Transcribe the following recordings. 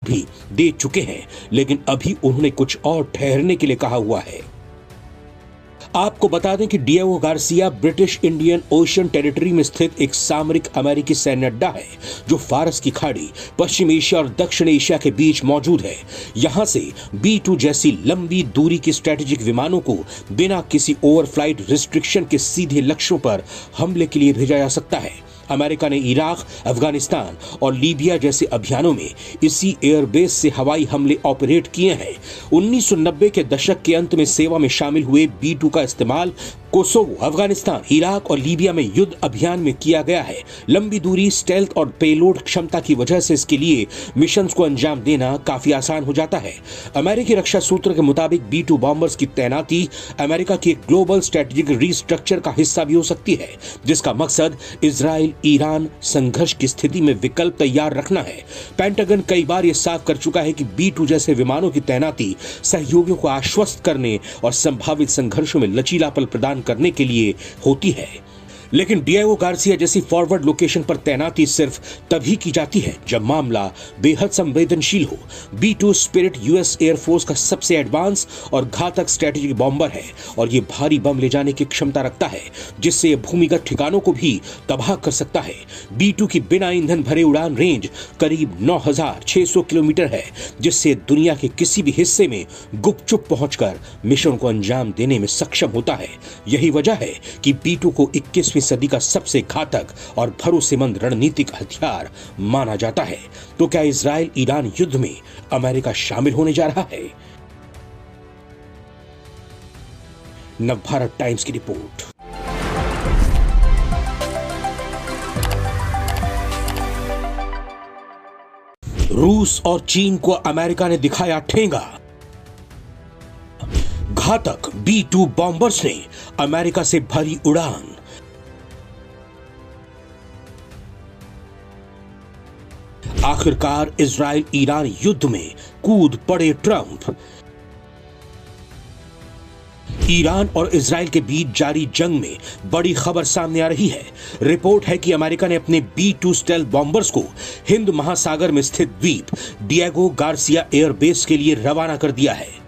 भी दे चुके हैं, लेकिन अभी उन्होंने कुछ और ठहरने के लिए कहा हुआ है। आपको बता दें कि Diego Garcia British Indian ocean territory में स्थित एक सामरिक अमेरिकी सैन्य अड्डा है जो फारस की खाड़ी, पश्चिम एशिया और दक्षिण एशिया के बीच मौजूद है। यहां से B-2 जैसी लंबी दूरी की स्ट्रेटेजिक विमानों को बिना किसी ओवरफ्लाइट रिस्ट्रिक्शन के सीधे लक्ष्यों पर हमले के लिए भेजा जा सकता है। अमेरिका ने इराक, अफगानिस्तान और लीबिया जैसे अभियानों में इसी एयरबेस से हवाई हमले ऑपरेट किए हैं। 1990 के दशक के अंत में सेवा में शामिल हुए B-2 का इस्तेमाल कोसोवो, अफगानिस्तान, इराक और लीबिया में युद्ध अभियान में किया गया है। लंबी दूरी, स्टेल्थ और पेलोड क्षमता की वजह से इसके लिए मिशन को अंजाम देना काफी आसान हो जाता है। अमेरिकी रक्षा सूत्र के मुताबिक B-2 बॉम्बर्स की तैनाती अमेरिका की ग्लोबल स्ट्रेटेजिक रीस्ट्रक्चर का हिस्सा भी हो सकती है, जिसका मकसद इजराइल ईरान संघर्ष की स्थिति में विकल्प तैयार रखना है। पेंटागन कई बार यह साफ कर चुका है कि B-2 जैसे विमानों की तैनाती सहयोगियों को आश्वस्त करने और संभावित संघर्षों में लचीलापन प्रदान करने के लिए होती है। लेकिन डिएगो गार्सिया जैसी फॉरवर्ड लोकेशन पर तैनाती सिर्फ तभी की जाती है जब मामला बेहद संवेदनशील हो। B-2 स्पिरिट यूएस एयरफोर्स का सबसे एडवांस और घातक स्ट्रेटेजिक बॉम्बर है और ये भारी बम ले जाने की क्षमता रखता है, जिससे ये भूमिगत ठिकानों को भी तबाह कर सकता है। B-2 की बिना ईंधन भरे उड़ान रेंज करीब 9600 किलोमीटर है, जिससे दुनिया के किसी भी हिस्से में गुपचुप पहुंचकर मिशन को अंजाम देने में सक्षम होता है। यही वजह है कि B-2 को 21वीं सदी का सबसे घातक और भरोसेमंद रणनीतिक हथियार माना जाता है। तो क्या इजराइल ईरान युद्ध में अमेरिका शामिल होने जा रहा है? नवभारत टाइम्स की रिपोर्ट। रूस और चीन को अमेरिका ने दिखाया ठेंगा। घातक B-2 बॉम्बर्स ने अमेरिका से भरी उड़ान। आखिरकार इजराइल ईरान युद्ध में कूद पड़े ट्रंप। ईरान और इजराइल के बीच जारी जंग में बड़ी खबर सामने आ रही है। रिपोर्ट है कि अमेरिका ने अपने B-2 स्टेल्थ बॉम्बर्स को हिंद महासागर में स्थित द्वीप डिएगो गार्सिया एयरबेस के लिए रवाना कर दिया है।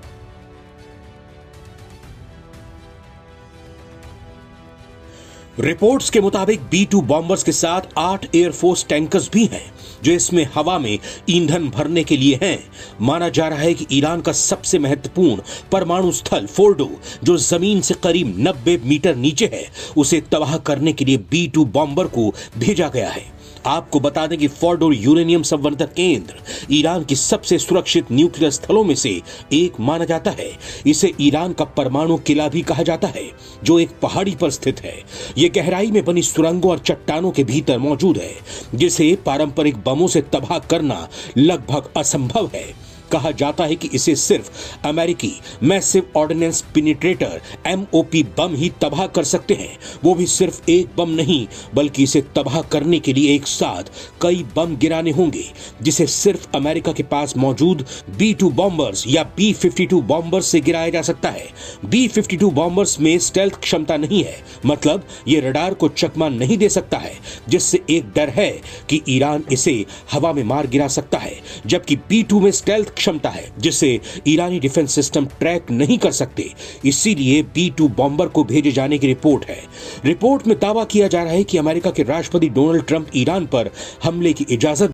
रिपोर्ट्स के मुताबिक B-2 बॉम्बर्स के साथ 8 एयरफोर्स टैंकर्स भी हैं, जो इसमें हवा में ईंधन भरने के लिए हैं। माना जा रहा है कि ईरान का सबसे महत्वपूर्ण परमाणु स्थल फोर्डो, जो जमीन से करीब 90 मीटर नीचे है, उसे तबाह करने के लिए B-2 बॉम्बर को भेजा गया है। आपको बता दें कि फोर्डो यूरेनियम संवर्धन केंद्र ईरान की सबसे सुरक्षित न्यूक्लियर स्थलों में से एक माना जाता है। इसे ईरान का परमाणु किला भी कहा जाता है, जो एक पहाड़ी पर स्थित है। यह गहराई में बनी सुरंगों और चट्टानों के भीतर मौजूद है, जिसे पारंपरिक बमों से तबाह करना लगभग असंभव है। कहा जाता है कि इसे सिर्फ अमेरिकी मैसिव ऑर्डिनेंस पेनिट्रेटर MOP बम ही तबाह कर सकते हैं। वो भी सिर्फ एक बम नहीं, बल्कि इसे तबाह करने के लिए एक साथ कई बम गिराने होंगे, जिसे सिर्फ अमेरिका के पास मौजूद B-2 बॉम्बर्स या B-52 बॉम्बर्स से गिराया जा सकता है। B-52 बॉम्बर्स में स्टेल्थ क्षमता नहीं है, मतलब ये रडार को चकमा नहीं दे सकता है, जिससे एक डर है कि ईरान इसे हवा में मार गिरा सकता है। जबकि B-2 में स्टेल्थ क्षमता है, जिसे ईरानी डिफेंस सिस्टम ट्रैक नहीं कर सकते। इसीलिए B-2 बॉम्बर को भेजे जाने की रिपोर्ट है। रिपोर्ट में दावा किया जा रहा है कि अमेरिका के राष्ट्रपति डोनाल्ड ट्रंप ईरान पर हमले की इजाजत